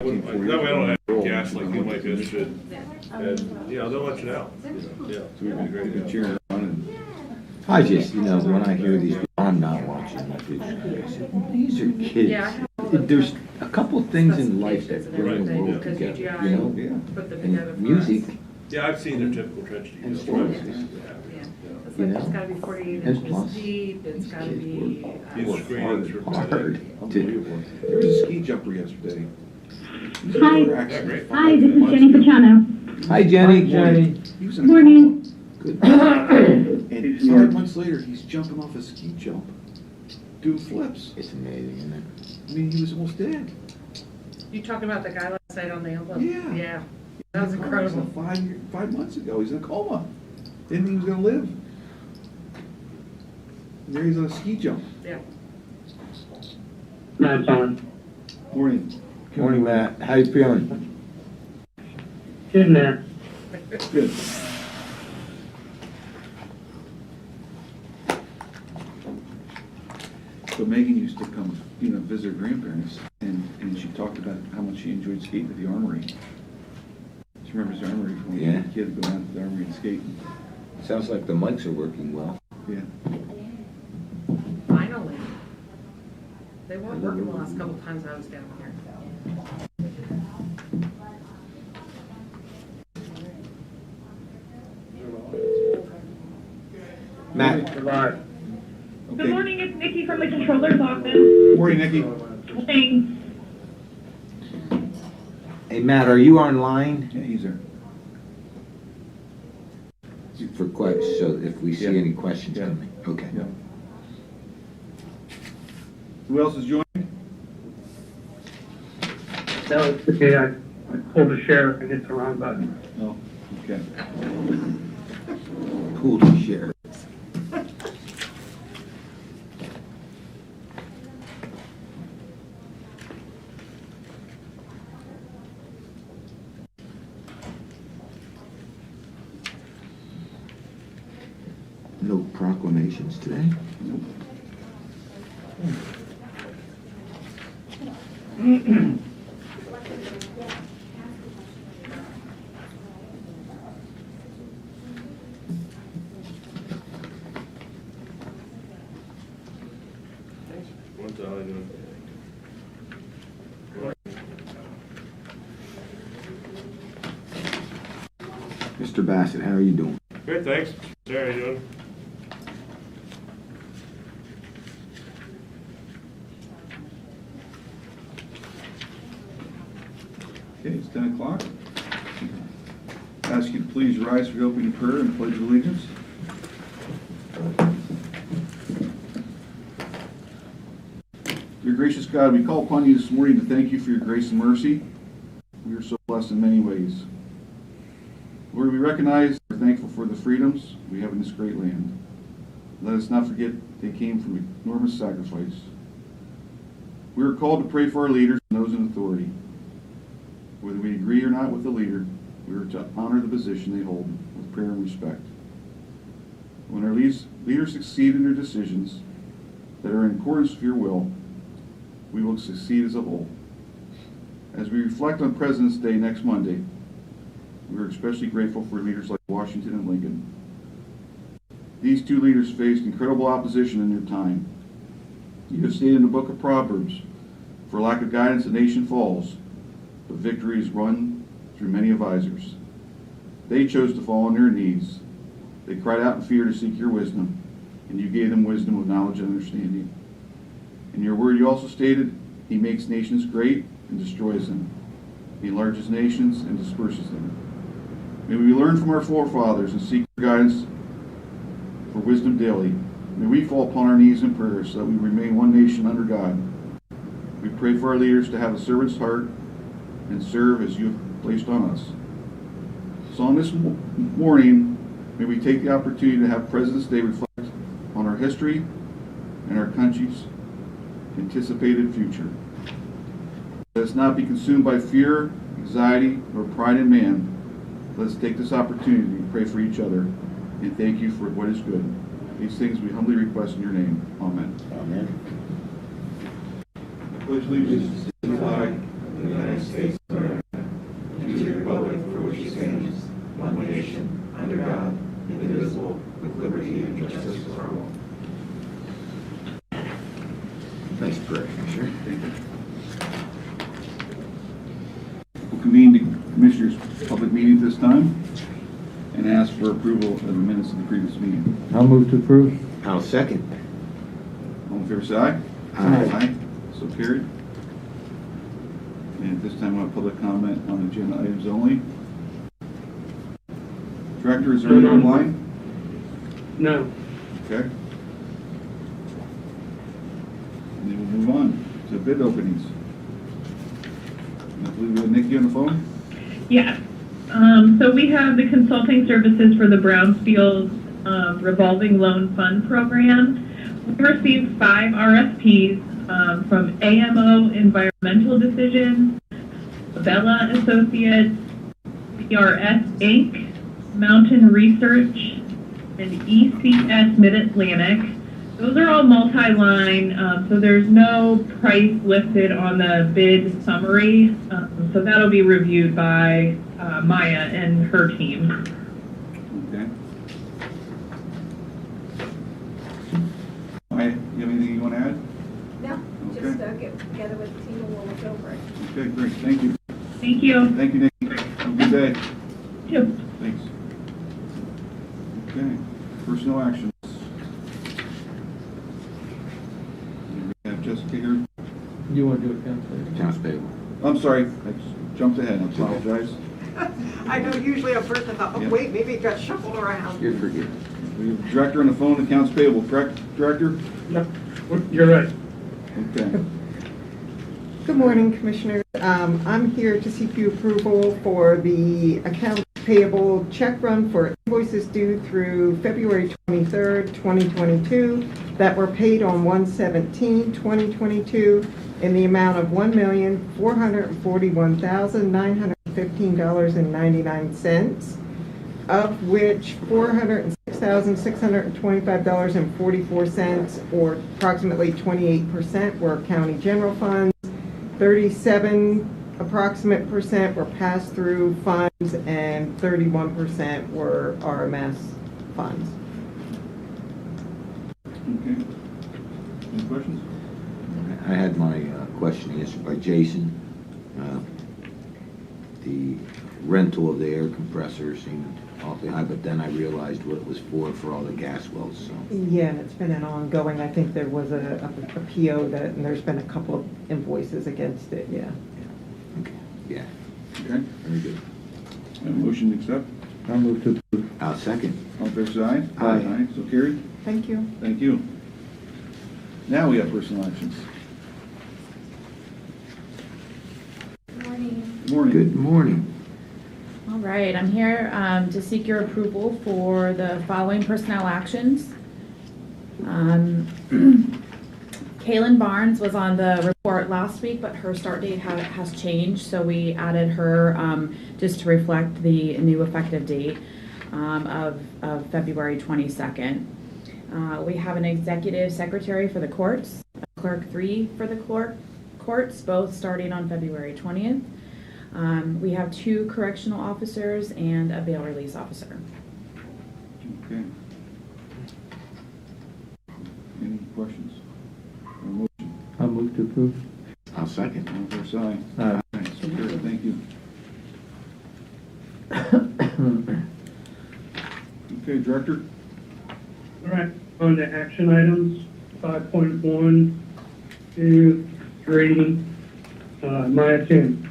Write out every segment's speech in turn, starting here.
That way I don't have to gas like you might be interested. And, you know, they'll let you know. Yeah, so we'd be great to cheer on and. I just, when I hear these, I'm not watching my videos. I said, these are kids. Yeah. There's a couple things in life that bring the world Because together, UGI Yeah. put them together And for music, us. Yeah, I've seen their typical trench And deals. stories. Yeah. It's You like, know? it's gotta be 48 And inches plus, deep, it's these gotta kids be. These work screens are hard to, unbelievable. There was a ski jumper yesterday. Hi. Yeah, great. Hi, this is Jenny Pachano. Hi, Jenny. Jenny. He was in a Morning. Good. And 5 months later, he's jumping off a ski jump, doing flips. It's amazing, isn't it? I mean, he was almost dead. You talking about the guy last night on the emblem? Yeah. Yeah, that was incredible. 5 months ago, he's in a coma. Didn't think he was gonna live. And there he's on a ski jump. Yeah. Matt's on. Morning. Morning, Matt. How you feeling? Getting there. Good. So Megan used to come, visit her grandparents, and she talked about how much she enjoyed skating at the armory. She remembers the armory from when she was a kid, go down to the armory and skate. Sounds like the mics are working well. Yeah. Finally. They weren't working the last couple times I was down here. Matt. Okay. Good morning, it's Nikki from the controller's office. Morning, Nikki. Thanks. Hey, Matt, are you online Yeah, he's there. for questions? So if we see Yeah. any questions Yeah. coming, okay. Yeah. Who else is joining? No, it's okay, I pulled a share and hit the wrong button. Oh, okay. Pool to share. No proclamations today? Nope. Mr. Bassett, how are you doing? Great, thanks. How are you doing? Okay, it's 10 o'clock. Ask you to please rise for the opening prayer and pledge of allegiance. Dear gracious God, we call upon you this morning to thank you for your grace and mercy. We are so blessed in many ways. Lord, we recognize and are thankful for the freedoms we have in this great land. Let us not forget they came from enormous sacrifice. We are called to pray for our leaders and those in authority. Whether we agree or not with the leader, we are to honor the position they hold with prayer and respect. When our leaders succeed in their decisions that are in accordance with your will, we will succeed as a whole. As we reflect on President's Day next Monday, we are especially grateful for leaders like Washington and Lincoln. These two leaders faced incredible opposition in their time. You have stated in the book of Proverbs, for lack of guidance the nation falls, but victory is won through many advisors. They chose to fall on their knees. They cried out in fear to seek your wisdom, and you gave them wisdom with knowledge and understanding. In your word you also stated, he makes nations great and destroys them. He enlarges nations and disperses them. May we learn from our forefathers and seek your guidance for wisdom daily. May we fall upon our knees in prayer so that we remain one nation under God. We pray for our leaders to have a servant's heart and serve as you have placed on us. So on this morning, may we take the opportunity to have President's Day reflect on our history and our country's anticipated future. Let us not be consumed by fear, anxiety, or pride in man. Let us take this opportunity to pray for each other and thank you for what is good. These things we humbly request in your name. Amen. Amen. Pledge allegiance to the flag of the United United States of America, and to the republic for which it stands, one nation, under God, indivisible, with liberty and justice for all. Nice prayer, Commissioner. Thank you. We'll convene the Commissioners' public meeting at this time and ask for approval of the minutes of the previous meeting. I'll move to approve. I'll second. All in favor, say aye. Aye. So carried. And at this time, we'll have public comment on agenda items only. Director, is there any online? No. Okay. And then we'll move on to bid openings. I believe we have Nikki on the phone. Yes. So we have the consulting services for the Brownfield revolving loan fund program. We received 5 RFPs from AMO Environmental Decisions, Bella Associates, PRS Inc., Mountain Research, and ECS Mid-Atlantic. Those are all multi-line, so there's no price listed on the bid summary. So that'll be reviewed by Maya and her team. Okay. Maya, you have anything you want to add? No, Okay. just get together with the team and we'll look over it. Okay, great. Thank you. Thank you. Thank you, Nikki. Have a good day. Yep. Thanks. Okay, personnel actions. We have Jessica here. You want to do it, Councilor? Accounts payable. I'm sorry, I just jumped ahead. I apologize. I know usually at first I thought, oh Yeah. wait, maybe it got shuffled around. You're forgiven. We have Director on the phone, accounts payable, correct, Director? No, you're right. Okay. Good morning, Commissioners. I'm here to seek your approval for the accounts payable check run for invoices due through February 23rd, 2022 that were paid on 1/17/2022 in the amount of $1,441,915.99, of which $406,625.44, or approximately 28%, were county general funds, 37 approximate percent were pass-through funds, and 31% were RMS funds. Okay. Any questions? I had my question answered by Jason. The rental of the air compressor seemed awfully high, but then I realized what it was for all the gas wells, so. Yeah, and it's been an ongoing, I think there was a PO that, and there's been a couple of invoices against it, yeah. Okay, yeah, Okay. very good. Have a motion to accept? I'll move to approve. I'll second. All in favor, say aye. Aye. So carried. Thank you. Thank you. Now we have personnel actions. Good morning. Good morning. Good morning. All right, I'm here to seek your approval for the following personnel actions. Kaylin Barnes was on the report last week, but her start date has changed, so we added her just to reflect the new effective date of February 22nd. We have an executive secretary for the courts, a clerk 3 for the courts, both starting on February 20th. We have 2 correctional officers and a bail release officer. Okay. Any questions? Or motion? I'll move to approve. I'll second. All in favor, say aye. Aye. So carried. Thank you. Okay, Director? All right, on to action items, 5.1, 2, 3, Maya Tim.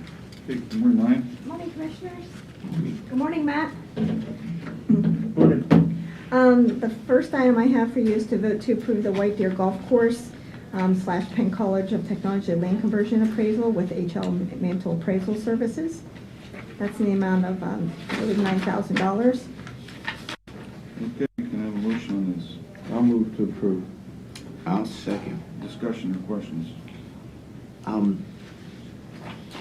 Okay, good morning, Ryan. Good morning, Commissioners. Good morning, Matt. Morning. The first item I have for you is to vote to approve the White Deer Golf Course / Penn College of Technology land conversion appraisal with HL Mantle Appraisal Services. That's in the amount of $9,000. Okay, can I have a motion on this? I'll move to approve. I'll second. Discussion or questions?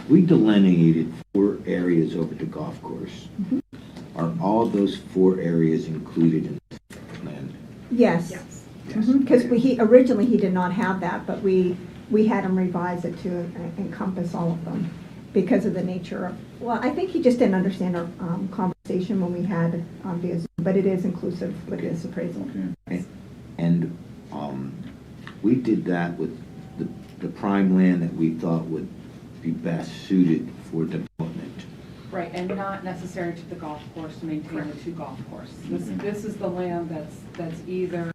We delineated 4 areas over the golf course. Are all those 4 areas included in the plan? Yes. Yes. Because originally he did not have that, but we had him revise it to encompass all of them. because of the nature of, well, I think he just didn't understand our conversation when we had via Zoom, but it is inclusive with this appraisal. Okay. And we did that with the prime land that we thought would be best suited for development. Right, and not necessary to the golf course to maintain the two golf courses. This is the land that's either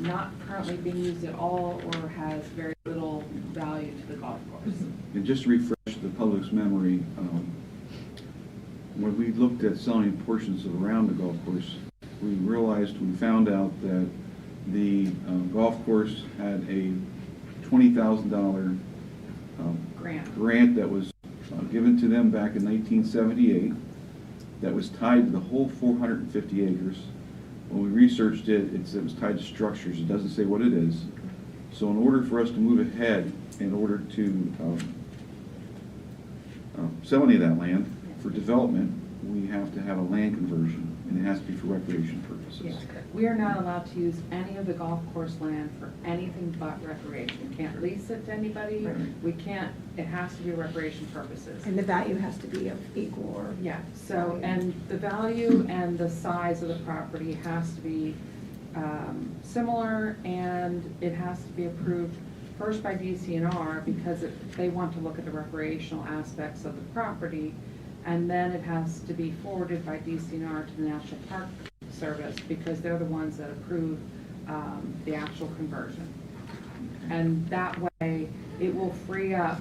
not currently being used at all or has very little value to the golf course. And just to refresh the public's memory, when we looked at selling portions of around the golf course, we found out that the golf course had a $20,000 grant that was given to them back in 1978 that was tied to the whole 450 acres. When we researched it, it was tied to structures. It doesn't say what it is. So in order for us to move ahead, in order to sell any of that land for development, we have to have a land conversion, and it has to be for recreation purposes. Yes. We are not allowed to use any of the golf course land for anything but recreation. We can't lease it to anybody. Right. We can't, it has to be recreation purposes. And the value has to be of equal or. Yeah, so, and the value and the size of the property has to be similar, and it has to be approved first by DCNR because they want to look at the recreational aspects of the property, and then it has to be forwarded by DCNR to the National Park Service because they're the ones that approve the actual conversion. And that way, it will free up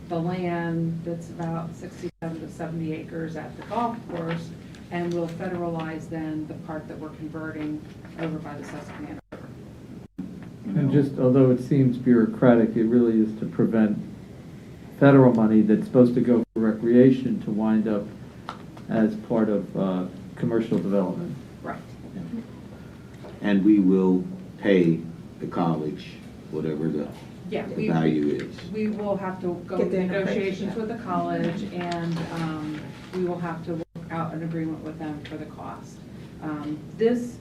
the land that's about 67 to 70 acres at the golf course, and we'll federalize then the part that we're converting over by the Susquehanna River. And just, although it seems bureaucratic, it really is to prevent federal money that's supposed to go for recreation to wind up as part of commercial development. Right. And we will pay the college whatever the Yeah, the value is. we will have to go Get into the negotiations appraisal. with the college, and we will have to work out an agreement with them for the cost. This,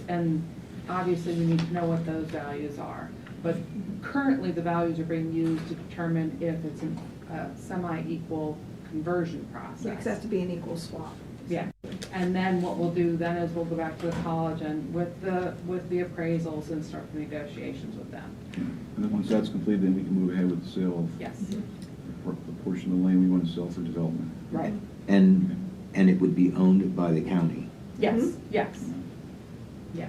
and obviously we need to know what those values are. But currently, the values are being used to determine if it's a semi-equal conversion process. Yeah, 'cause it has to be an equal swap. Yeah, and then what we'll do then is we'll go back to the college and with the appraisals and start the negotiations with them. And then once that's completed, then we can move ahead with the sale of Yes, the portion of the land we want to sell for development. right. And it would be owned by the county. Yes, yes. Yeah.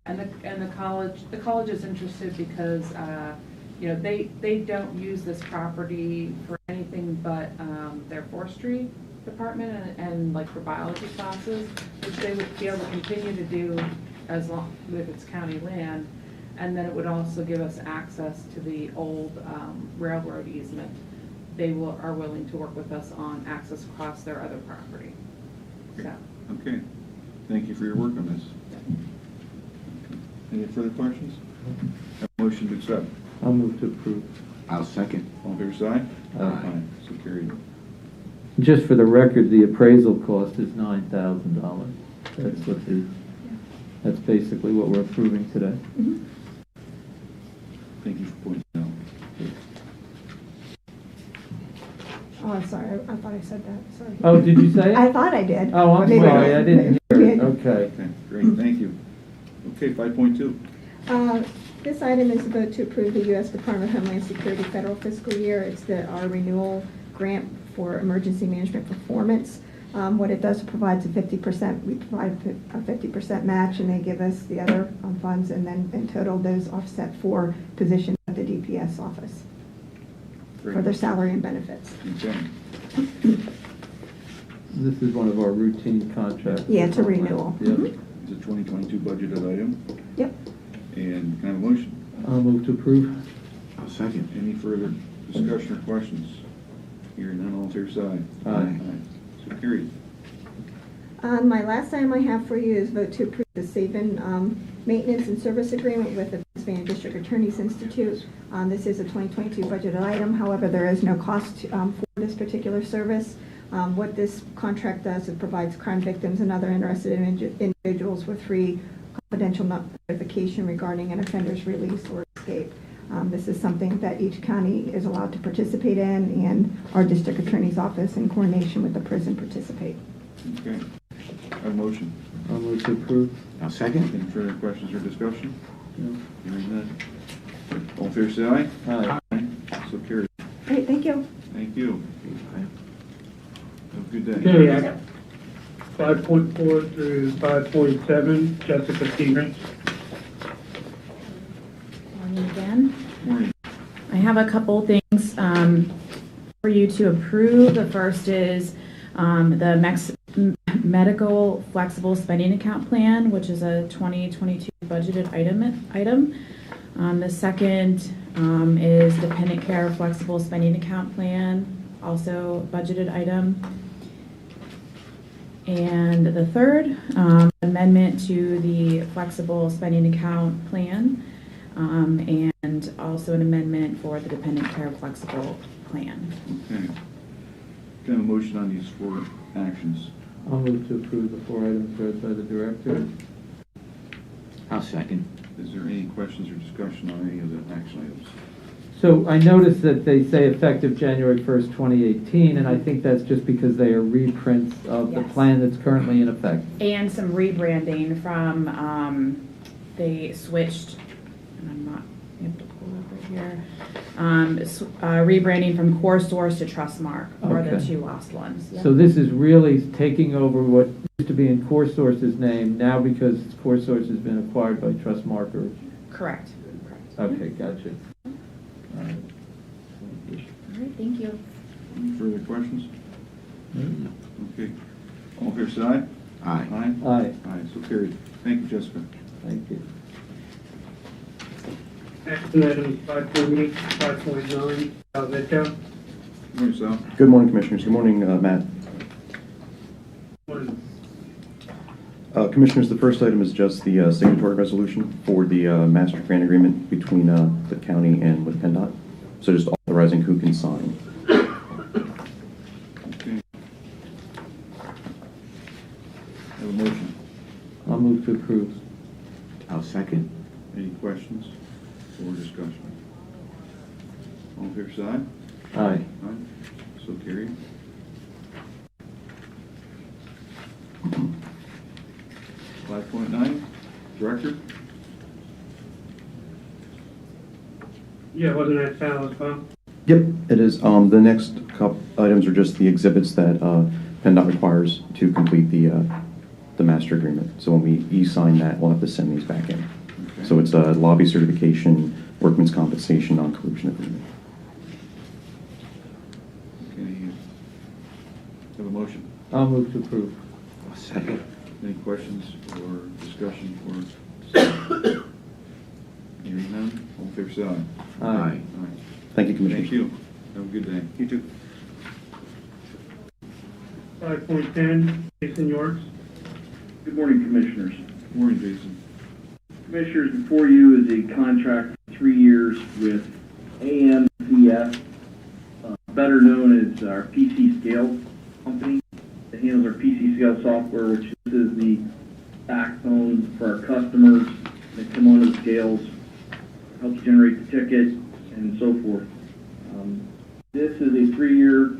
And the college is interested because, they don't use this property for anything but their forestry department and like for biology classes, which they would be able to continue to do as long, if it's county land. And then it would also give us access to the old railroad easement. They are willing to work with us on access across their other property. So, Okay, thank you for your work on this. Any further questions? Have a motion to accept. I'll move to approve. I'll second. All fair side? Aye. So carried. Just for the record, the appraisal cost is $9,000. That's basically what we're approving today. Thank you for pointing it out. Oh, I'm sorry, I thought I said that, sorry. Oh, did you say it? I thought I did. Oh, I'm Maybe sorry, I didn't hear it. Okay. Okay, great, thank you. Okay, 5.2. This item is a vote to approve the U.S. Department of Homeland Security federal fiscal year. It's our renewal grant for emergency management performance. What it does, it provides a 50%, we provide a 50% match, and they give us the other funds, and then in total, those offset 4 positions at the DPS office for their salary and benefits. Okay. This is one of our routine contracts. Yeah, it's a renewal. Yep. It's a 2022 budgeted item, Yep. and kind of motion. I'll move to approve. I'll second. Any further discussion or questions? Hearing none, all on fair side? Aye. So carried. My last item I have for you is vote to approve the Saban maintenance and service agreement with the Pennsylvania District Attorney's Institute. This is a 2022 budgeted item. However, there is no cost for this particular service. What this contract does, it provides crime victims and other interested individuals with free confidential notification regarding an offender's release or escape. This is something that each county is allowed to participate in, and our district attorney's office in coordination with the prison participate. Okay. I have a motion. I'll move to approve. I'll second. Any further questions or discussion? No. Hearing none. All in favor, say aye. Aye. So carried. Great, thank you. Thank you. Have a good day. Okay, 5.4 through 5.7, Jessica Stevens. Morning again. Morning. I have a couple things for you to approve. The first is the medical flexible spending account plan, which is a 2022 budgeted item. The second is dependent care flexible spending account plan, also budgeted item. And the third, amendment to the flexible spending account plan, and also an amendment for the dependent care flexible plan. Okay. Can I have a motion on these 4 actions? I'll move to approve the 4 items read by the director. I'll second. Is there any questions or discussion on any of the action items? So I noticed that they say effective January 1st, 2018, and I think that's just because they are reprints of the Yes. plan that's currently in effect. And some rebranding from, they switched, and I'm not able to pull it over here, rebranding from Core Source to Trustmark were the Okay. 2 last ones. Yep. So this is really taking over what used to be in Core Source's name, now because Core Source has been acquired by Trustmark or... Correct. Okay, gotcha. All right. All right, thank you. Any further questions? Hmm? Okay. All in favor, say aye. Aye. Aye? Aye, Aye, so carried. Thank you, Jessica. thank you. Action items 5.8, 5.9, Sal Vitale. Morning, Sal. Good morning, Commissioners. Good morning, Matt. Morning. Commissioners, the first item is just the signatory resolution for the master grant agreement between the county and with PennDOT. So just authorizing who can sign. Okay. Have a motion. I'll move to approve. I'll second. Any questions or discussion? All in favor, say aye. Aye. Aye. So carried. Five point nine, Director? Yeah, wasn't that Sal as well? Yep, it is. The next couple items are just the exhibits that PennDOT requires to complete the master agreement. So when we e-sign that, we'll have to send these back in. Okay. So it's a lobby certification, workman's compensation, non-collusion agreement. Okay. Have a motion. I'll move to approve. I'll second. Any questions or discussion or? Hearing none, all in favor, say aye. Aye. Aye. Thank you, Commissioners. Thank you. Have a good day. You too. 5.10, Jason Yorks. Good morning, Commissioners. Morning, Jason. Commissioners, before you is a contract for 3 years with AMCF, better known as our PC Scale company. It handles our PC Scale software, which is the backbone for our customers that come onto the scales, helps generate the ticket, and so forth. This is a 3-year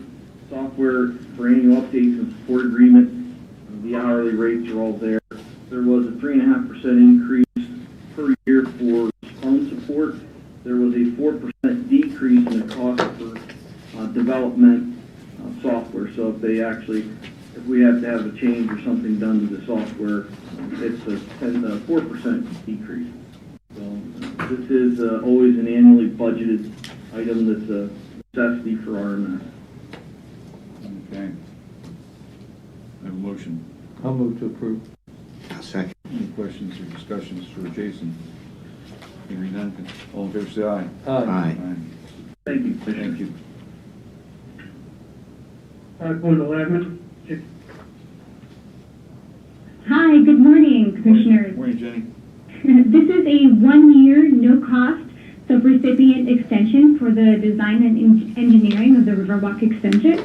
software for annual updates and support agreement. The hourly rates are all there. There was a 3.5% increase per year for phone support. There was a 4% decrease in the cost for development software. So if we have to have a change or something done to the software, it's a 4% decrease. So this is always an annually budgeted item that's a necessity for RMS. Okay. I have a motion. I'll move to approve. I'll second. Any questions or discussions for Jason? Hearing none, all in favor, say aye. Aye. Thank you, Thank Commissioner. you. 5.11, Hi, good morning, Commissioners. Morning, Jenny. This is a 1-year, no-cost sub-recipient extension for the design and engineering of the Riverwalk extension.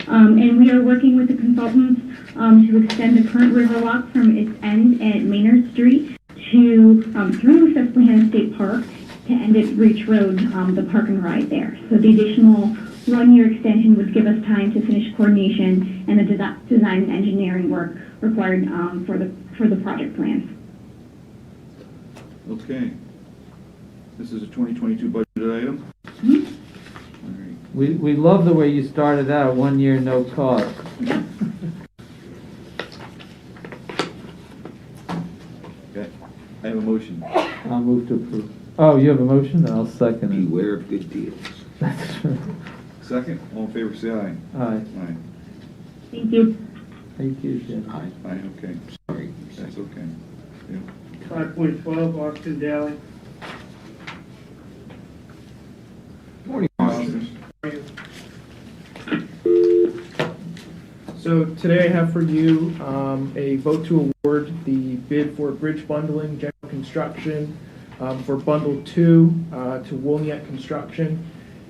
And we are working with the consultants to extend the current Riverwalk from its end at Maynard Street to through Susquehanna State Park to end at Reach Road, the park and ride there. So the additional 1-year extension would give us time to finish coordination and the design and engineering work required for the project plans. Okay. This is a 2022 budget item. Mhm. All right. We love the way you started out, 1 year, no cost. Okay. I have a motion. I'll move to approve. Oh, you have a motion? I'll second it. Beware of good deals. That's right. Second, all in favor, say aye. Aye. Aye. Thank you. Thank you, Jim. Aye. Aye, okay. Sorry. That's okay. Yeah. 5.12, Austin Daly. Morning, Austin. So today I have for you a vote to award the bid for bridge bundling general construction for bundle 2 to Woolniak Construction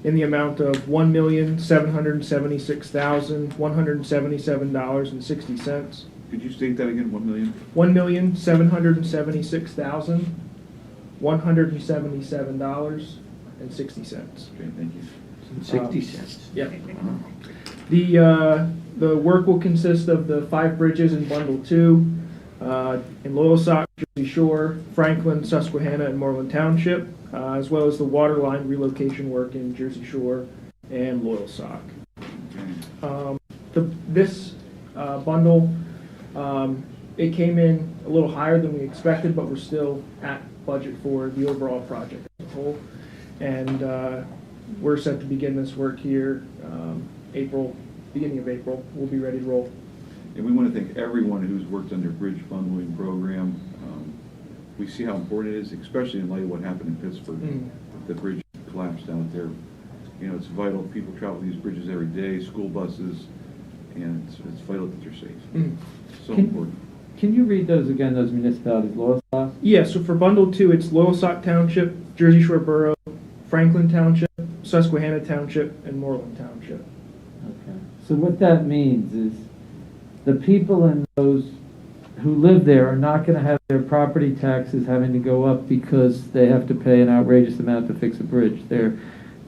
in the amount of $1,776,177.60. Could you state that again, 1 million? $1,776,177.60. Okay, thank you. 60 cents. Yep. The work will consist of the 5 bridges in Bundle 2 in Loyalsock, Jersey Shore, Franklin, Susquehanna, and Moreland Township, as well as the water line relocation work in Jersey Shore and Loyalsock. This bundle, it came in a little higher than we expected, but we're still at budget for the overall project as a whole. And we're set to begin this work here beginning of April. We'll be ready to roll. And we want to thank everyone who's worked on their bridge bundling program. We see how important it is, especially in light of what happened in Pittsburgh. The bridge collapsed out there. You know, it's vital. People travel these bridges every day, school buses, and it's vital that they're safe. So important. Can you read those again, those municipalities, Loyalsock? Yeah, so for Bundle 2, it's Loyalsock Township, Jersey Shore Borough, Franklin Township, Susquehanna Township, and Moreland Township. Okay. So what that means is the people in those who live there are not going to have their property taxes having to go up because they have to pay an outrageous amount to fix a bridge. The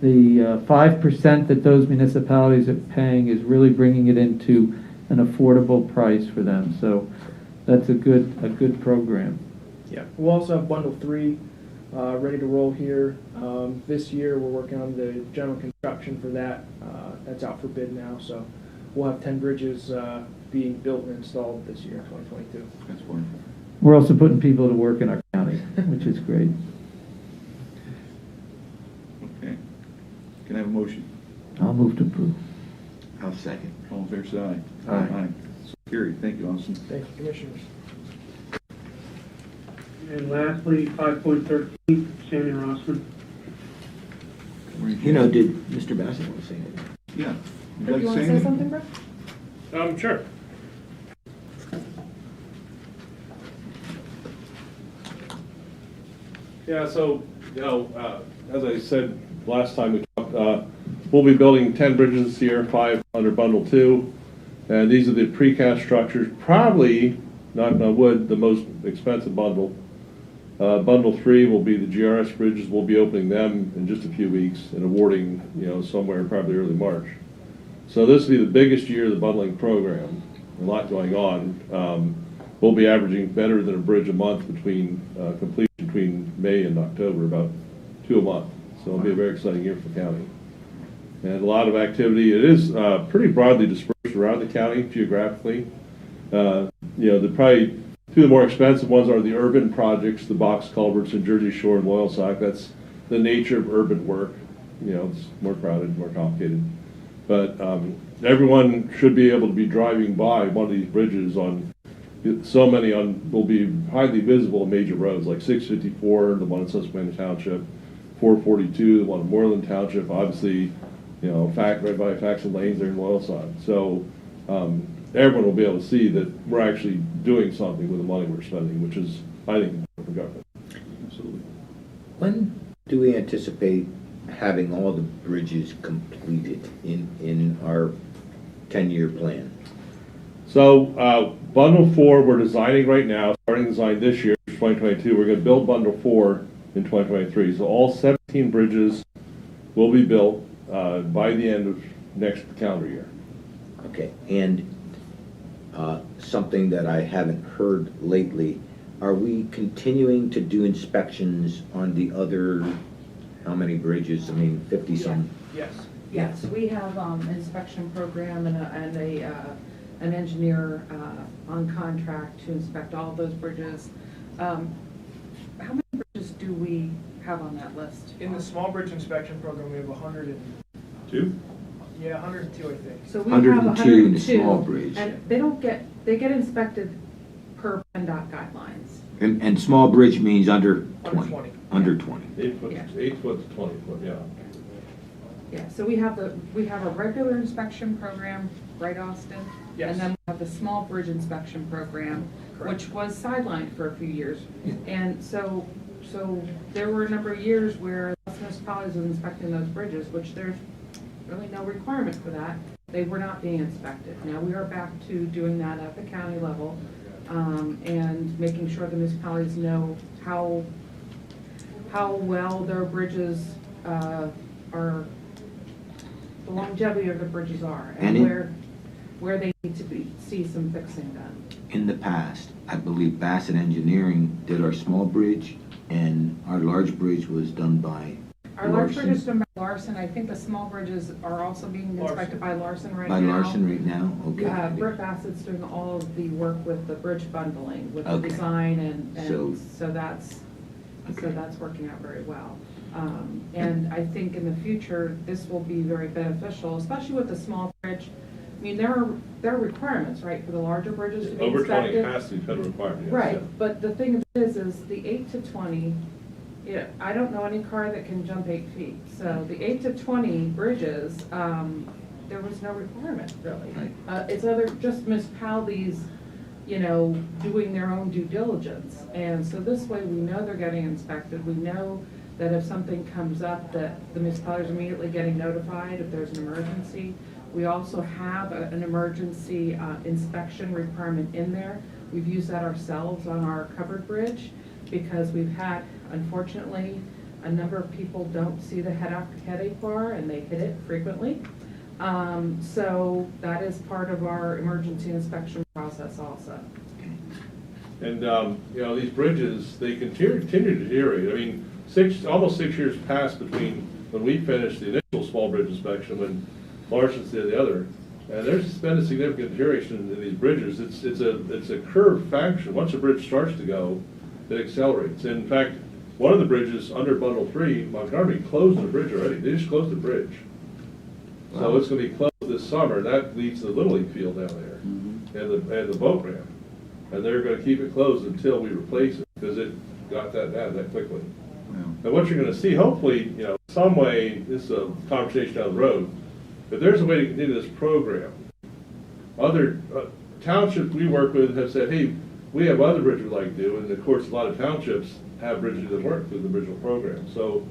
5% that those municipalities are paying is really bringing it into an affordable price for them. So that's a good program. Yeah, we'll also have Bundle 3 ready to roll here. This year, we're working on the general construction for that. That's out for bid now, so we'll have 10 bridges being built and installed this year, 2022. That's wonderful. We're also putting people to work in our county, which is great. Okay. Can I have a motion? I'll move to approve. I'll second. All in favor, say aye. Aye. So carried. Thank you, Austin. Thank you, Commissioners. And lastly, 5.13, Sandy Rossman. You know, did Mr. Bassett want to say anything? Yeah. You want to say something, Brooke? Sure. Yeah, so, as I said last time we talked, we'll be building 10 bridges this year, 5 under Bundle 2. And these are the precast structures, probably, knock on wood, the most expensive bundle. Bundle 3 will be the GRS bridges. We'll be opening them in just a few weeks and awarding, somewhere probably early March. So this will be the biggest year of the bundling program. A lot going on. We'll be averaging better than a bridge a month between completion between May and October, about 2 a month. So it'll be a very exciting year for the county. And a lot of activity. It is pretty broadly dispersed around the county geographically. The probably 2 of the more expensive ones are the urban projects, the box culverts in Jersey Shore and Loyalsock. That's the nature of urban work. It's more crowded, more complicated. But everyone should be able to be driving by one of these bridges will be highly visible on major roads like 654, the one in Susquehanna Township, 442, the one in Moreland Township, obviously, right by Faxon Lanes there in Loyalsock. So everyone will be able to see that we're actually doing something with the money we're spending, which is, I think, important for government. Absolutely. When do we anticipate having all the bridges completed in our 10-year plan? So Bundle 4 we're designing right now, starting design this year, 2022. We're going to build Bundle 4 in 2023. So all 17 bridges will be built by the end of next calendar year. Okay, and something that I haven't heard lately, are we continuing to do inspections on the other, how many bridges? I mean, 50-some? Yes. Yes, we have inspection program and an engineer on contract to inspect all of those bridges. How many bridges do we have on that list? In the small bridge inspection program, we have 2? 102, I think. So we 102 have in the small bridge. And they get inspected per PennDOT guidelines. And small bridge means under 20? 20. Under 20. 8 foot, Yeah. 8 foot to 20 foot, yeah. Yeah, so we have a regular inspection program, right, Austin? Yes. And then we have the small bridge inspection program, Correct. which was sidelined for a few years. And so there were a number of years where municipalities was inspecting those bridges, which there's really no requirement for that. They were not being inspected. Now we are back to doing that at the county level, and making sure the municipalities know how well their bridges are, the longevity of the bridges are, and where they need to see some fixing done. In the past, I believe Bassett Engineering did our small bridge, and our large bridge was done by Our large Larson. bridges done by Larson. I think the small bridges are also being inspected by Larson right now. By Larson right now? Okay. Britt Bassett's doing all of the work with the bridge bundling, with the Okay. design, and So- so that's Okay. working out very well. And I think in the future, this will be very beneficial, especially with the small bridge. I mean, there are requirements, right, for the larger bridges to be Over 20 inspected. has to be federal requirement, yes. Right, but the thing is the 8 to 20, yeah, I don't know any car that can jump 8 feet. So the 8 to 20 bridges, there was no requirement, really. Right. It's just municipalities, doing their own due diligence. And so this way, we know they're getting inspected. We know that if something comes up, that the municipalities are immediately getting notified if there's an emergency. We also have an emergency inspection requirement in there. We've used that ourselves on our covered bridge because we've had, unfortunately, a number of people don't see the headache bar and they hit it frequently. So that is part of our emergency inspection process also. And, these bridges, they continue to deteriorate. I mean, almost 6 years passed between when we finished the initial small bridge inspection when Larson's did the other. And there's been a significant deterioration in these bridges. It's a curved fashion. Once a bridge starts to go, it accelerates. In fact, one of the bridges under Bundle 3, Montgomery, closed the bridge already. They just closed the bridge. So Wow. it's going to be closed this summer. That leads to the Little League field down there and the boat ramp. And they're going to keep it closed until we replace it because it got that bad that quickly. And what you're going to see, hopefully, some way, this is a conversation down the road, but there's a way to continue this program. Other townships we work with have said, hey, we have other bridges we'd like to do, and of course, a lot of townships have bridges that work through the original program. So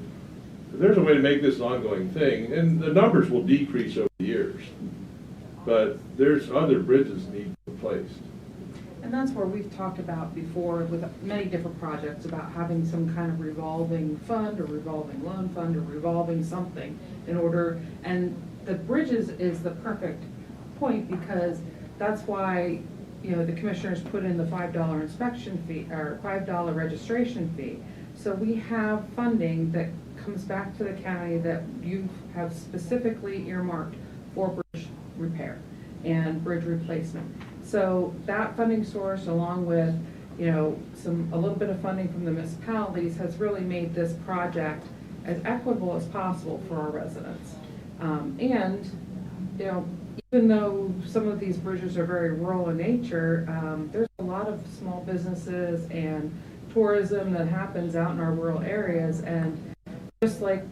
if there's a way to make this an ongoing thing, and the numbers will decrease over the years, but there's other bridges that need to be replaced. And that's where we've talked about before with many different projects about having some kind of revolving fund or revolving loan fund or revolving something in order, and the bridges is the perfect point because that's why, the commissioners put in the $5 inspection fee or $5 registration fee. So we have funding that comes back to the county that you have specifically earmarked for bridge repair and bridge replacement. So that funding source, along with, a little bit of funding from the municipalities, has really made this project as equitable as possible for our residents. And, even though some of these bridges are very rural in nature, there's a lot of small businesses and tourism that happens out in our rural areas. And just like,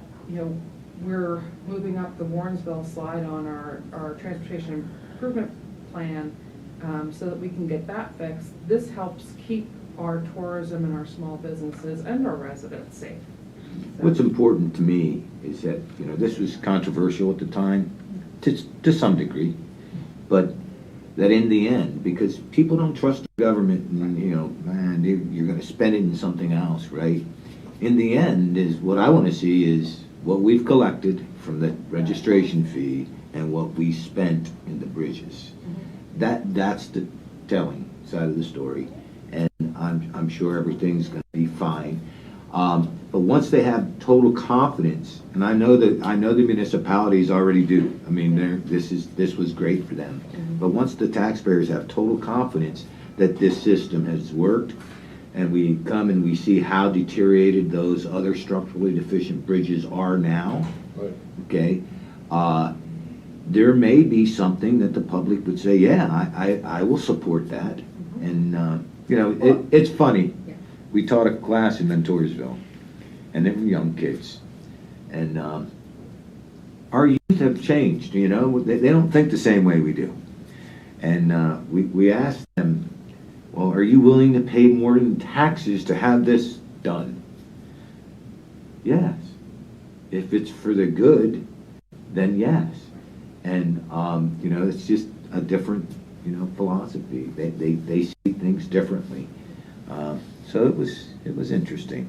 we're moving up the Warrensville slide on our transportation improvement plan, so that we can get that fixed. This helps keep our tourism and our small businesses and our residents safe. So. What's important to me is that, this was controversial at the time, to some degree, but that in the end, because people don't trust the government and, man, you're going to spend it in something else, right? in the end, is what I want to see is what we've collected from the registration fee and what we spent in the bridges. That's the telling side of the story, and I'm sure everything's going to be fine. But once they have total confidence, and I know the municipalities already do. I mean, this was great for them. But once the taxpayers have total confidence that this system has worked, and we come and we see how deteriorated those other structurally deficient bridges are now, Right. okay, there may be something that the public would say, yeah, I will support that. And, it's funny. We taught a class in Mentorsville, and they were young kids. And our youth have changed, they don't think the same way we do. And we asked them, well, are you willing to pay more in taxes to have this done? Yes. If it's for the good, then yes. And, it's just a different, philosophy. They see things differently. So it was interesting.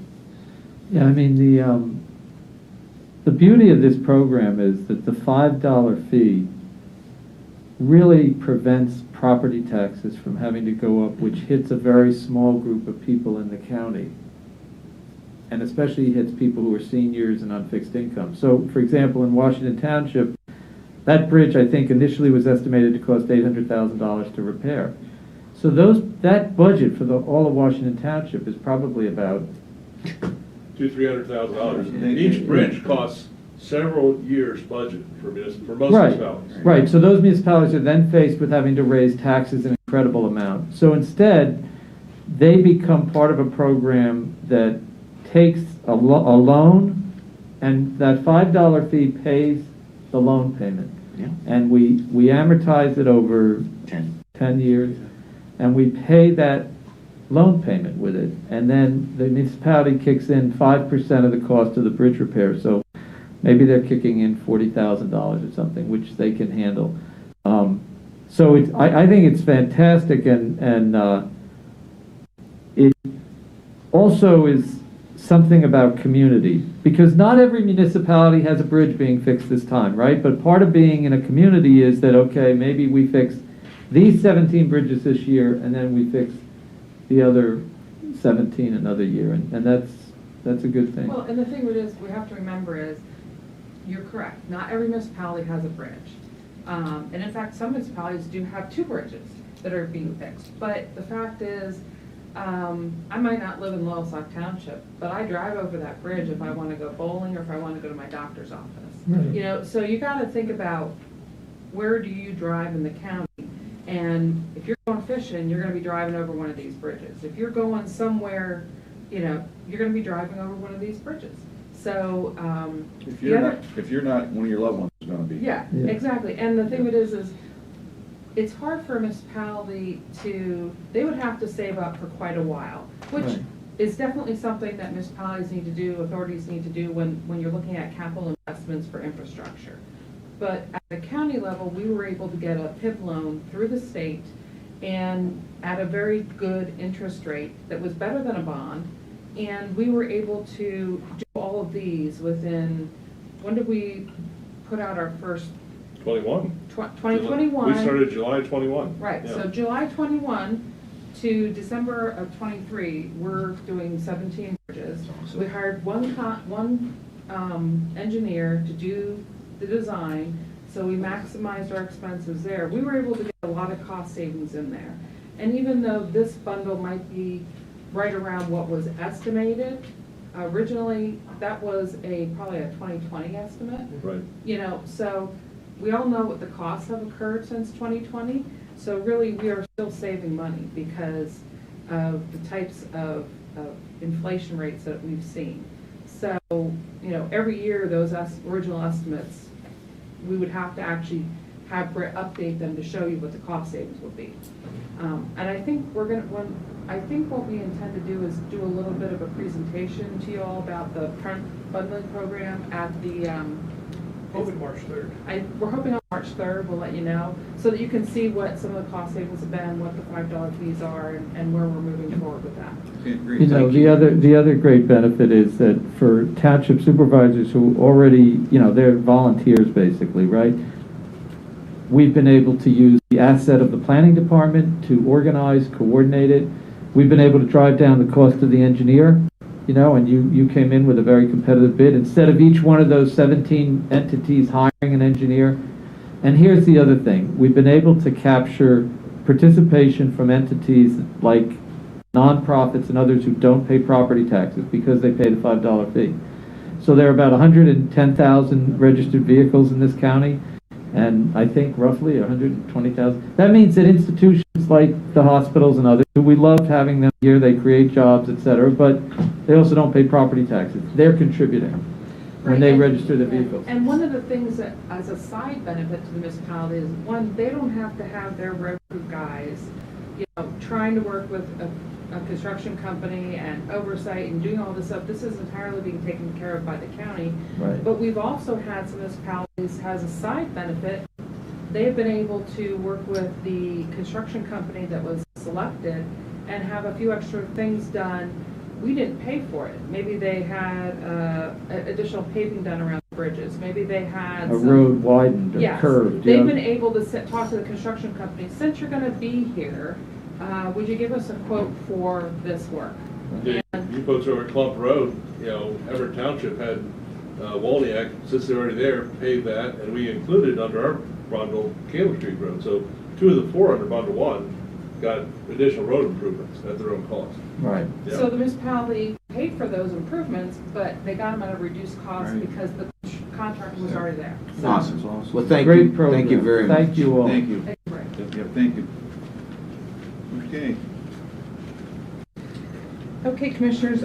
Yeah, I mean, the beauty of this program is that the $5 fee really prevents property taxes from having to go up, which hits a very small group of people in the county, and especially hits people who are seniors and on fixed income. So, for example, in Washington Township, that bridge, I think, initially was estimated to cost $800,000 to repair. So that budget for all of Washington Township is probably about $200,000-$300,000. Each bridge costs several years' budget for most municipalities. Right, so those municipalities are then faced with having to raise taxes an incredible amount. So instead, they become part of a program that takes a loan, and that $5 fee pays the loan payment. Yeah. And we amortize it over 10 years, and we pay that loan payment with it. And then the municipality kicks in 5% of the cost of the bridge repair. So maybe they're kicking in $40,000 or something, which they can handle. So I think it's fantastic, and it also is something about community, because not every municipality has a bridge being fixed this time, right? But part of being in a community is that, okay, maybe we fix these 17 bridges this year, and then we fix the other 17 another year, and that's a good thing. Well, and the thing we have to remember is, you're correct, not every municipality has a bridge. And in fact, some municipalities do have 2 bridges that are being fixed. But the fact is, I might not live in Loyalsock Township, but I drive over that bridge if I want to go bowling or if I want to go to my doctor's office. Right. So you got to think about, where do you drive in the county? And if you're going fishing, you're going to be driving over one of these bridges. If you're going somewhere, you're going to be driving over one of these bridges. So if you're not, one of your loved ones is going to be. Yeah, exactly. And the thing of it is it's hard for a municipality they would have to save up for quite a while, which is definitely something that municipalities need to do, authorities need to do when you're looking at capital investments for infrastructure. But at the county level, we were able to get a PIB loan through the state and at a very good interest rate that was better than a bond. And we were able to do all of these within, when did we put out our first? 2021. We started July 21. Right, yeah. So July 21 to December of 23, we're doing 17 bridges. We hired one engineer to do the design, so we maximized our expenses there. We were able to get a lot of cost savings in there. And even though this bundle might be right around what was estimated, originally that was probably a 2020 estimate. Right. So we all know what the costs have occurred since 2020. So really, we are still saving money because of the types of inflation rates that we've seen. So, every year those original estimates, we would have to actually have Brett update them to show you what the cost savings would be. And I think what we intend to do is do a little bit of a presentation to you all about the bundling program at the Hoping March 3rd. We're hoping on March 3rd, we'll let you know, so that you can see what some of the cost savings have been, what the $5 fees are, and where we're moving forward with that. Okay, great. You know, Thank the other great benefit is that for township supervisors who already, you know, they're volunteers basically, right? We've been able to use the asset of the planning department to organize, coordinate it. We've been able to drive down the cost of the engineer, you know, and you came in with a very competitive bid. Instead of each one of those 17 entities hiring an engineer. And here's the other thing. We've been able to capture participation from entities like nonprofits and others who don't pay property taxes because they pay the $5 fee. So there are about 110,000 registered vehicles in this county, and I think roughly 120,000. That means that institutions like the hospitals and others, who we love having them here, they create jobs, et cetera, but they also don't pay property taxes. They're contributing when they register the vehicles. And one of the things that, as a side benefit to the municipality is, one, they don't have to have their road crew guys, you know, trying to work with a construction company and oversight and doing all this stuff. This is entirely being taken care of by the county. Right. But we've also had some municipalities, as a side benefit, they've been able to work with the construction company that was selected and have a few extra things done. We didn't pay for it. Maybe they had additional paving done around the bridges. Maybe they had A road widened or yes, curved. they've yeah. been able to talk to the construction company. Since you're going to be here, would you give us a quote for this work? Yeah, you folks over at Clump Road, you know, Everett Township had Walniak, since they're already there, paved that, and we included under our bundle Cable Street Road. So 2 of the 4 under bundle 1 got additional road improvements at their own cost. Right. Yeah. So the municipality paid for those improvements, but they got them at a reduced cost Right. because the contract was already there. So, Awesome. Awesome. Well, thank Great you. program. Thank you very much. Thank you all. Thank you. Thank you, Ray. Yep, thank you. Okay. Okay, commissioners,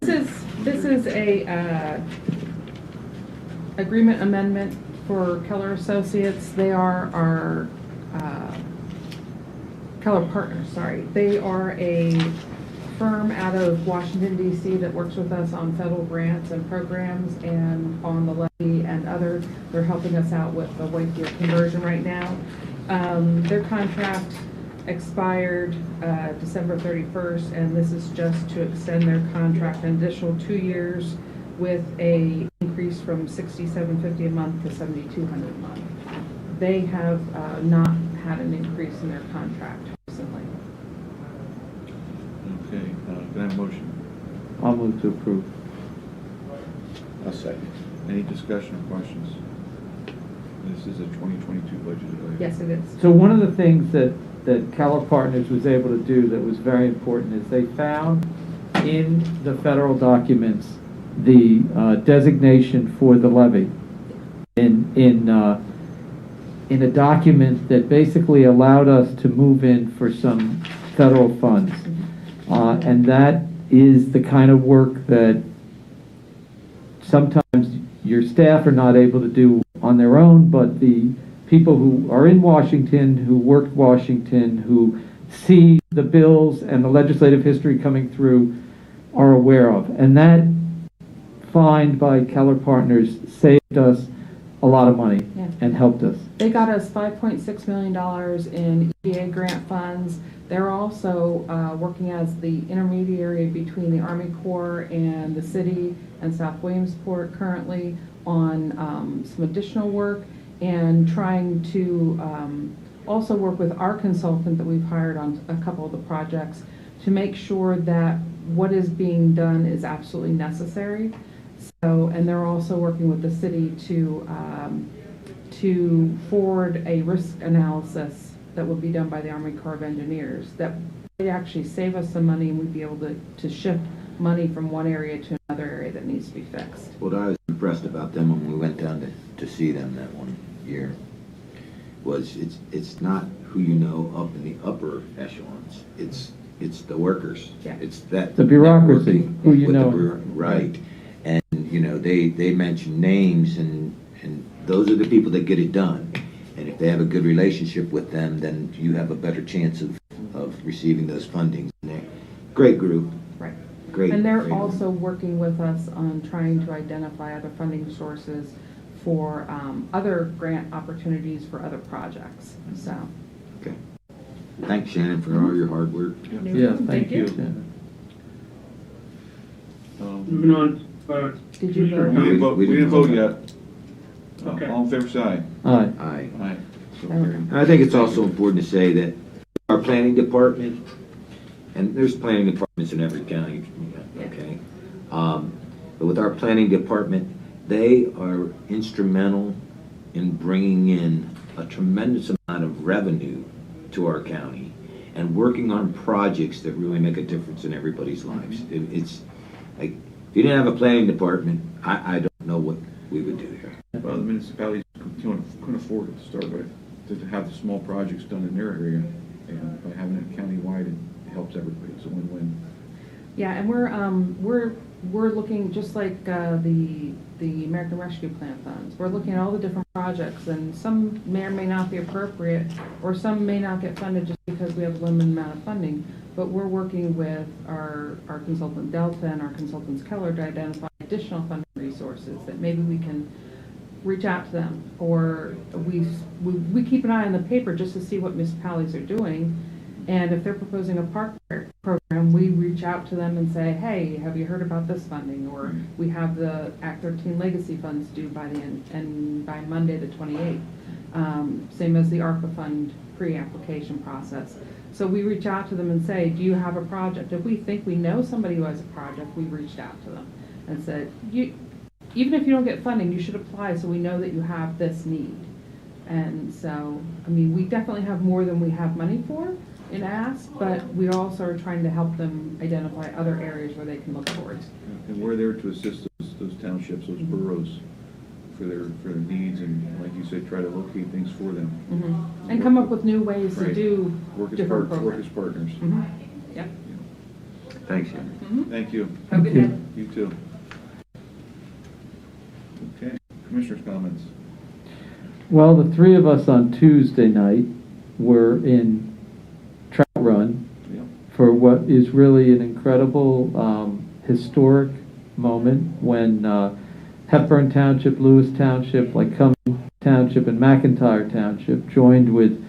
this is a agreement amendment for Keller Associates. They are our Keller partners, sorry. They are a firm out of Washington, D.C. that works with us on federal grants and programs and on the levy and other. They're helping us out with the white gear conversion right now. Their contract expired December 31st, and this is just to extend their contract an additional 2 years with a increase from $6,750 a month to $7,200 a month. They have not had an increase in their contract recently. Okay, can I have a motion? I'll move to approve. I'll second. Any discussion or questions? This is a 2022 budget. Yes, it is. So one of the things that Keller Partners was able to do that was very important is they found in the federal documents the designation for the levy in a document that basically allowed us to move in for some federal funds. And that is the kind of work that sometimes your staff are not able to do on their own, but the people who are in Washington, who worked Washington, who see the bills and the legislative history coming through are aware of. And that find by Keller Partners saved us a lot of money and helped us. They got us $5.6 million in EPA grant funds. They're also working as the intermediary between the Army Corps and the city and South Williamsport currently on some additional work, and trying to also work with our consultant that we've hired on a couple of the projects to make sure that what is being done is absolutely necessary. So, and they're also working with the city to forward a risk analysis that will be done by the Army Corps of Engineers that would actually save us some money, and we'd be able to shift money from one area to another area that needs to be fixed. What I was impressed about them when we went down to see them that one year was it's not who you know up in the upper echelons. It's the workers. Yeah. It's that The bureaucracy, networking who you with know. Right. And you know, they mention names, and those are the people that get it done. And if they have a good relationship with them, then you have a better chance of receiving those fundings. And they're great group. Right. Great. And they're great also working with us on trying to identify other funding sources for other grant opportunities for other projects, so. Okay. Thanks, Shannon, for all your hard work. Yeah, thank you. Moving on. Did you vote? We didn't vote yet. Okay. All in favor, say aye. Aye. Aye. Aye. So carried. And I think it's also important to say that our planning department, and there's planning departments in every county, okay? But with our planning department, they are instrumental in bringing in a tremendous amount of revenue to our county and working on projects that really make a difference in everybody's lives. It's like, if you didn't have a planning department, I don't know what we would do here. Well, the municipalities couldn't afford it to start with, to have the small projects done in their area, and by having it countywide, it helps everybody. It's a win-win. Yeah, and we're looking, just like the American Rescue Plan funds, we're looking at all the different projects, and some may or may not be appropriate, or some may not get funded just because we have a limited amount of funding, but we're working with our consultant Delta and our consultants Keller to identify additional funding resources that maybe we can reach out to them, or we keep an eye on the paper just to see what municipalities are doing. And if they're proposing a park program, we reach out to them and say, hey, have you heard about this funding? Or we have the Act 13 legacy funds due by the end, and by Monday the 28th. Same as the ARPA fund pre-application process. So we reach out to them and say, do you have a project? If we think we know somebody who has a project, we've reached out to them and said, even if you don't get funding, you should apply so we know that you have this need. And so, I mean, we definitely have more than we have money for in ask, but we also are trying to help them identify other areas where they can look towards. And we're there to assist those townships, those boroughs, for their needs, and like you said, try to locate things for them. Mm-hmm. And come up with new ways to do different programs. Work as partners. Mm-hmm. Yep. Thanks, Shannon. Mm-hmm. Thank you. Have a good day. You too. Okay, commissioners' comments. Well, the three of us on Tuesday night were in Trout Run for what is really an incredible historic moment when Hepburn Township, Lewis Township, Lycoming Township, and McIntyre Township joined with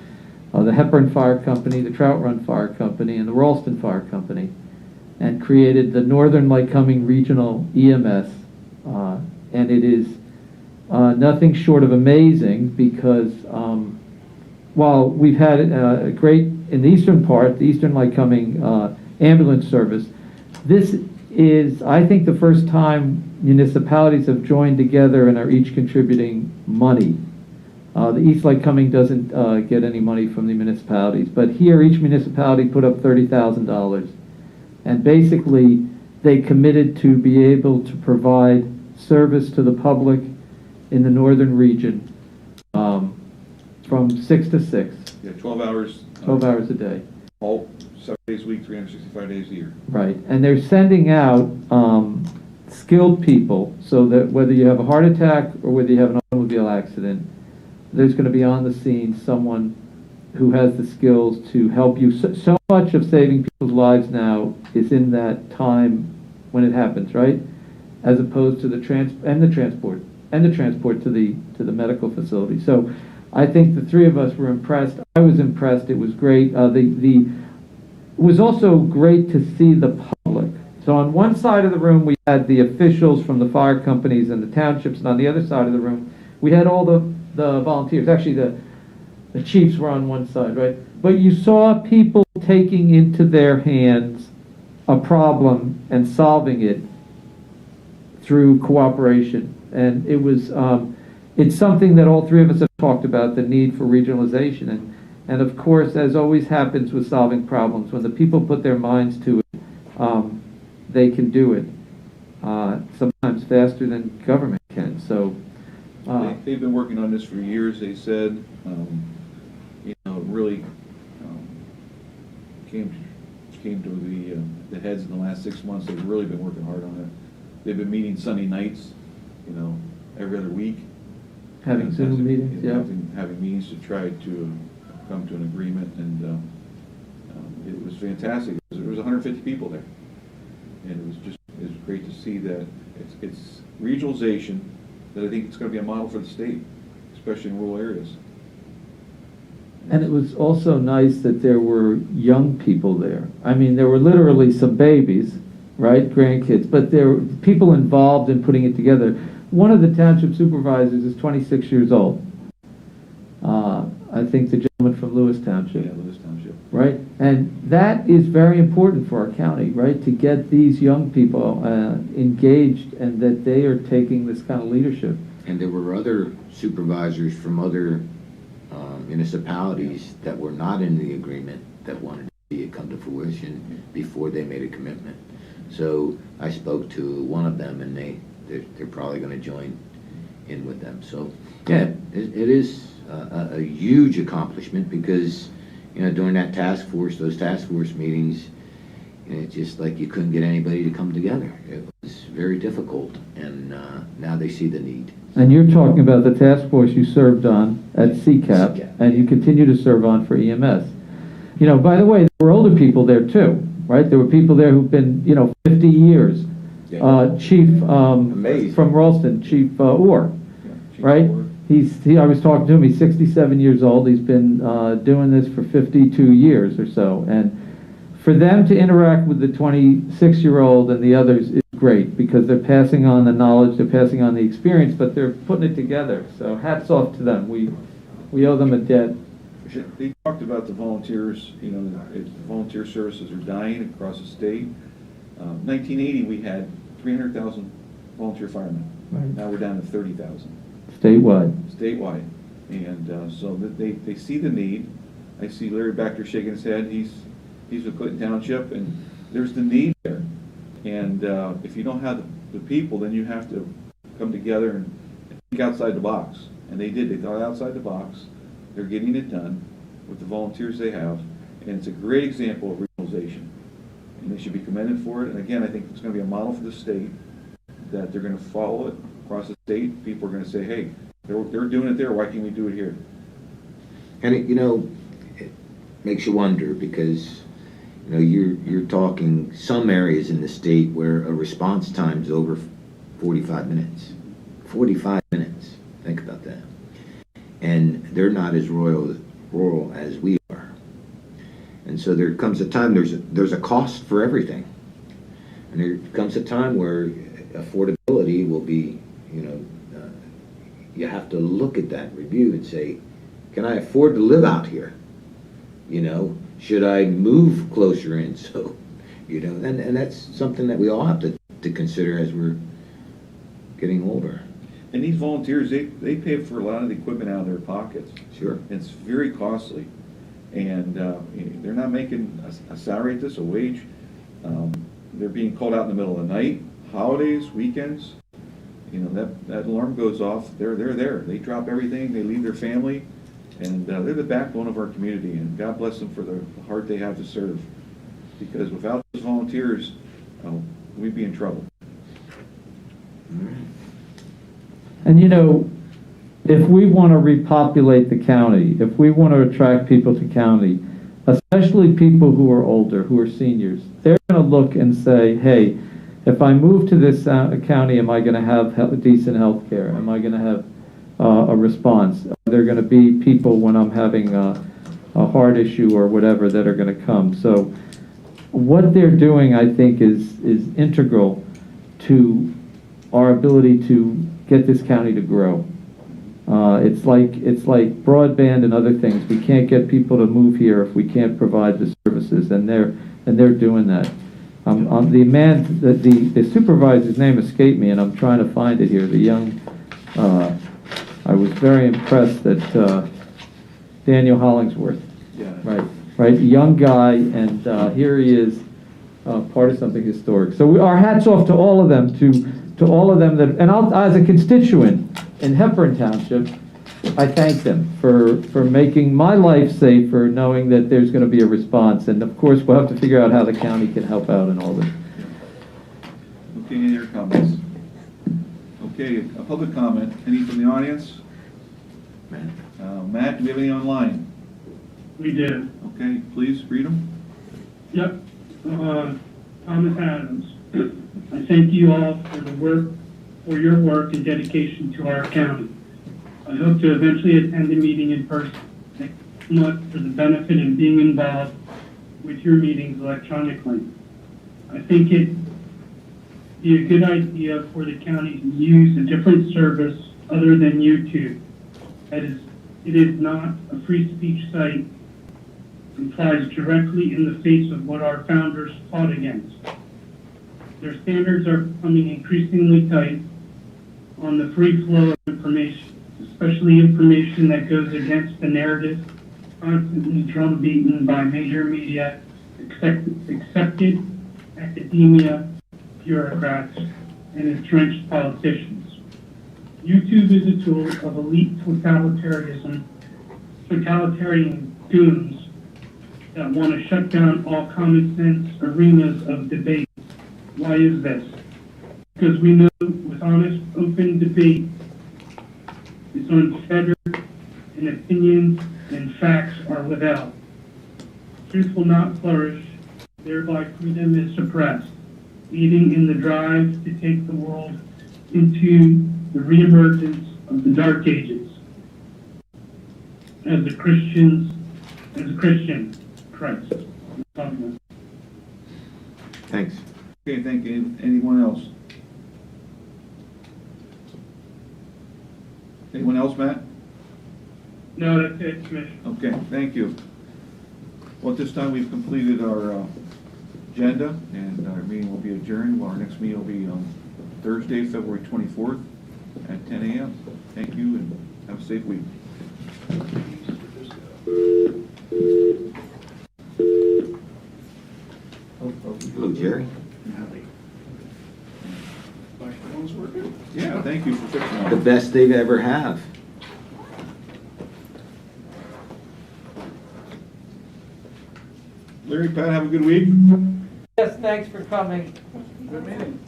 the Hepburn Fire Company, the Trout Run Fire Company, and the Ralston Fire Company, and created the Northern Lycoming Regional EMS. And it is nothing short of amazing because while we've had a great, in the eastern part, the Eastern Lycoming ambulance service, this is, I think, the first time municipalities have joined together and are each contributing money. The East Lycoming doesn't get any money from the municipalities, but here each municipality put up $30,000. And basically, they committed to be able to provide service to the public in the northern region from 6 to 6. Yeah, 12 hours. 12 hours a day. All 7 days a week, 365 days a year. Right, and they're sending out skilled people so that whether you have a heart attack or whether you have an automobile accident, there's going to be on the scene someone who has the skills to help you. So much of saving people's lives now is in that time when it happens, right? As opposed to the transport to the medical facility. So I think the three of us were impressed. I was impressed. It was great. It was also great to see the public. So on one side of the room we had the officials from the fire companies and the townships, and on the other side of the room we had all the volunteers. Actually, the chiefs were on one side, right? But you saw people taking into their hands a problem and solving it through cooperation. And it was, it's something that all three of us have talked about, the need for regionalization. And of course, as always happens with solving problems, when the people put their minds to it, they can do it, sometimes faster than government can. So They've been working on this for years, they said. Really came to the heads in the last 6 months. They've really been working hard on it. They've been meeting Sunday nights, every other week. Having Zoom meetings, yeah. Having meetings to try to come to an agreement, and it was fantastic. There was 150 people there, and it was great to see that it's regionalization that I think it's going to be a model for the state, especially in rural areas. And it was also nice that there were young people there. I mean, there were literally some babies, right, grandkids, but there were people involved in putting it together. One of the township supervisors is 26 years old. I think the gentleman from Lewis Township. Yeah, Lewis Township. Right? And that is very important for our county, right? To get these young people engaged and that they are taking this kind of leadership. And there were other supervisors from other municipalities that were not in the agreement that wanted to see it come to fruition before they made a commitment. So I spoke to one of them, and they're probably going to join in with them. So yeah, it is a huge accomplishment because, you know, during that those task force meetings, you know, it's just like you couldn't get anybody to come together. It was very difficult, and now they see the need. And you're talking about the task force you served on at CCAP, and you continue to serve on for EMS. You know, by the way, there were older people there too, right? There were people there who've been, 50 years. Chief from Ralston, Chief Orr, right? I was talking to him, he's 67 years old. He's been doing this for 52 years or so. And for them to interact with the 26-year-old and the others is great because they're passing on the knowledge, they're passing on the experience, but they're putting it together. So hats off to them. We owe them a debt. They talked about the volunteers, volunteer services are dying across the state. 1980, we had 300,000 volunteer firemen. Right. Now we're down to 30,000. Statewide. And so that they see the need. I see Larry back there shaking his head. He's with Clinton Township, and there's the need there. And if you don't have the people, then you have to come together and think outside the box. And they did. They thought outside the box. They're getting it done with the volunteers they have, and it's a great example of regionalization. And they should be commended for it. And again, I think it's going to be a model for the state that they're going to follow it across the state. People are going to say, hey, they're doing it there. Why can't we do it here? And it makes you wonder because you're talking some areas in the state where a response time is over 45 minutes. 45 minutes. Think about that. And they're not as rural as we are. And so there comes a time, there's a cost for everything. And there comes a time where affordability will be, you have to look at that review and say, can I afford to live out here? Should I move closer in? So, and that's something that we all have to consider as we're getting older. And these volunteers, they pay for a lot of the equipment out of their pockets. Sure. It's very costly. And they're not making a salary at this, a wage. They're being called out in the middle of the night, holidays, weekends. That alarm goes off, they're there. They drop everything, they leave their family, and they're the backbone of our community. And God bless them for the heart they have to serve. Because without those volunteers, we'd be in trouble. And if we want to repopulate the county, if we want to attract people to county, especially people who are older, who are seniors, they're going to look and say, hey, if I move to this county, am I going to have decent health care? Am I going to have a response? Are there going to be people when I'm having a heart issue or whatever that are going to come? So what they're doing, I think, is integral to our ability to get this county to grow. It's like broadband and other things. We can't get people to move here if we can't provide the services, and they're doing that. The supervisor's name escaped me, and I'm trying to find it here. The young, I was very impressed that Daniel Hollingsworth. Yeah. Right, young guy, and here he is, part of something historic. So our hats off to all of them, to all of them that, and as a constituent in Hepburn Township, I thank them for making my life safer, knowing that there's going to be a response. And of course, we'll have to figure out how the county can help out in all this. Okay, any other comments? Okay, a public comment. Any from the audience? Matt, do we have any online? We do. Okay, please read them. Yep. Thomas Adams. I thank you all for the work for your work and dedication to our county. I hope to eventually attend a meeting in person next month for the benefit of being involved with your meetings electronically. I think it'd be a good idea for the county to use a different service other than YouTube. That is, it is not a free speech site and flies directly in the face of what our founders fought against. Their standards are becoming increasingly tight on the free flow of information, especially information that goes against the narrative constantly drumbeaten by major media, accepted academia, bureaucrats, and entrenched politicians. YouTube is a tool of elite totalitarian goons that want to shut down all common sense arenas of debate. Why is this? Because we know with honest, open debate is unfettered and opinions and facts are withheld. Truth will not flourish, thereby freedom is suppressed, leading in the drive to take the world into the reemergence of the Dark Ages. As a Christian, Christ. Thanks. Okay, thank you. Anyone else? Anyone else, Matt? No, that's it, Commissioner. Okay, thank you. Well, at this time, we've completed our agenda, and our meeting will be adjourned. Well, our next meeting will be on Thursday, February 24th at 10 a.m. Thank you, and have a safe week. Hello, Jerry. Yeah, thank you for fixing The that. best they've ever have. Larry, Pat, have a good week. Yes, thanks for coming. Good meeting.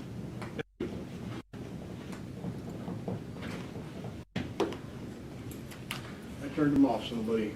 I turned them off so nobody